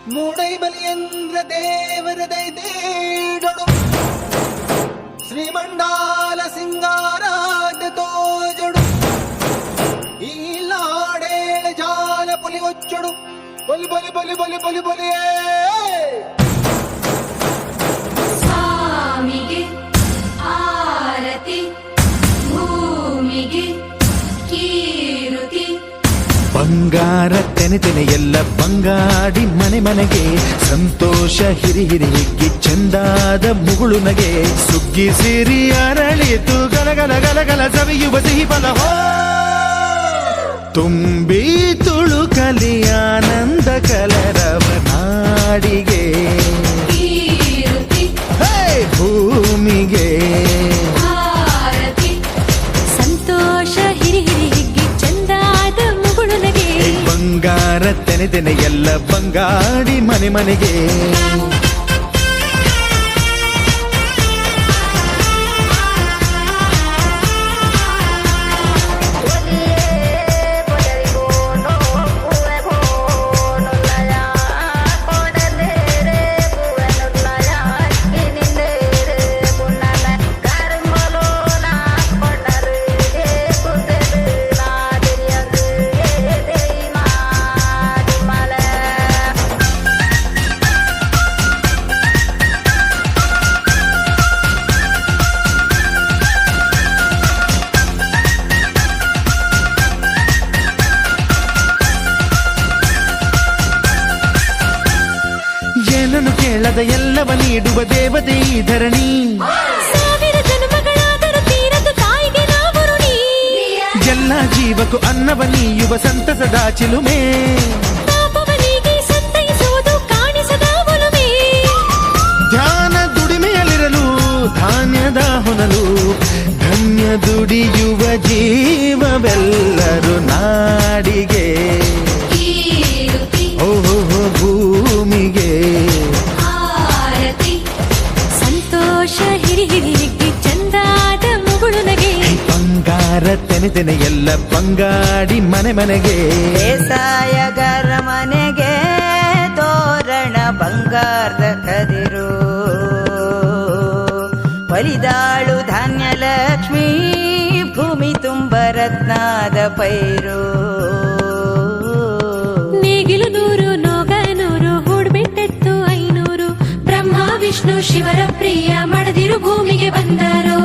ಮೂಡೈ ಬಲಿಯಂದ್ರ ದೇವರ ದೈದೇಡೊಡು ಶ್ರೀಮಂಡಾಲ ಸಿಂಗಾರಾಟ ತೋಜಡು ಈ ಲಾಡೇಳ ಜಾಲ ಪುಲಿ ಒಚ್ಚಡು ಬಲಿ ಬಲಿ ಬಲಿ ಬಲಿ ಬಲಿ ಬಲಿಯೇ ಸ್ವಾಮಿಗೆ ಆರತಿ ಭೂಮಿಗೆ ಕೀರುತಿ ಬಂಗಾರ ತೆನೆ ತೆನೆ ಎಲ್ಲ ಬಂಗಾಡಿ ಮನೆ ಮನೆಗೆ ಸಂತೋಷ ಹಿರಿ ಹಿರಿ ಹಿಗ್ಗಿ ಚಂದಾದ ಮುಗುಳು ನಗೆ ಸುಗ್ಗಿ ಸಿರಿ ಅರಳಿತು ಗಲಗಲ ಗಲಗಲ ಸವಿಯುವ ಸಿಹಿ ಫಲ ಹೋ ತುಂಬಿ ತುಳುಕಲಿ ಆನಂದ ಕಲರವ ನಾಡಿಗೆ ಕೀರುತಿ ಹೇ ಭೂಮಿಗೆ ಆರತಿ ಸಂತೋಷ ಹಿರಿ ಹಿರಿ ಹಿಗ್ಗಿ ಚಂದಾದ ಮುಗುಳು ನಗೆ ಬಂಗಾರ ತೆನೆ ತೆನೆ ಎಲ್ಲ ಬಂಗಾಡಿ ಮನೆ ಮನೆಗೆ ಏನನ್ನು ಕೇಳದ ಎಲ್ಲವ ನೀಡುವ ದೇವತೆ ಈ ಧರಣಿ ಸಾವಿರ ಜನ್ಮಗಳಾದರೂ ತೀರದು ತಾಯಿಗೆ ನಾವು ಋಣಿ ಎಲ್ಲ ಜೀವಕ್ಕೂ ಅನ್ನವ ನೀಯುವ ಸಂತಸದ ಚಿಲುಮೆ ಪಾಪವನಿಗೆ ಸಂತೈಸುವುದು ಕಾಣಿಸದ ಒಲುಮೆ ಧ್ಯಾನ ದುಡಿಮೆಯಲ್ಲಿರಲು ಧಾನ್ಯದ ಹೊನಲು ಧನ್ಯ ದುಡಿಯುವ ಜೀವವೆಲ್ಲರೂ ನಾಡಿಗೆ ಕೀರುತಿ ಓಹೋ ಭೂಮಿಗೆ ಆರತಿ ಸಂತೋಷ ಹಿರಿ ಹಿರಿ ಹಿಗ್ಗಿ ಚಂದಾದ ಮುಗುಳು ನಗೆ ಬಂಗಾರ ತೆನೆ ತೆನೆ ಎಲ್ಲ ಬಂಗಾಡಿ ಮನೆ ಮನೆಗೆ ಬೇಸಾಯಗಾರ ಮನೆಗೆ ತೋರಣ ಬಂಗಾರದ ಕದಿರು ಬಲಿದಾಳು ಧಾನ್ಯ ಲಕ್ಷ್ಮೀ ಭೂಮಿ ತುಂಬ ರತ್ನಾದ ಪೈರು ನೇಗಿಲು ನೂರು ನೋಗ ನೂರು ಹೂಡ್ಬಿಟ್ಟೆತ್ತು 500 ಬ್ರಹ್ಮ ವಿಷ್ಣು ಶಿವರ ಪ್ರಿಯ ಮಡದಿರು ಭೂಮಿಗೆ ಬಂದರು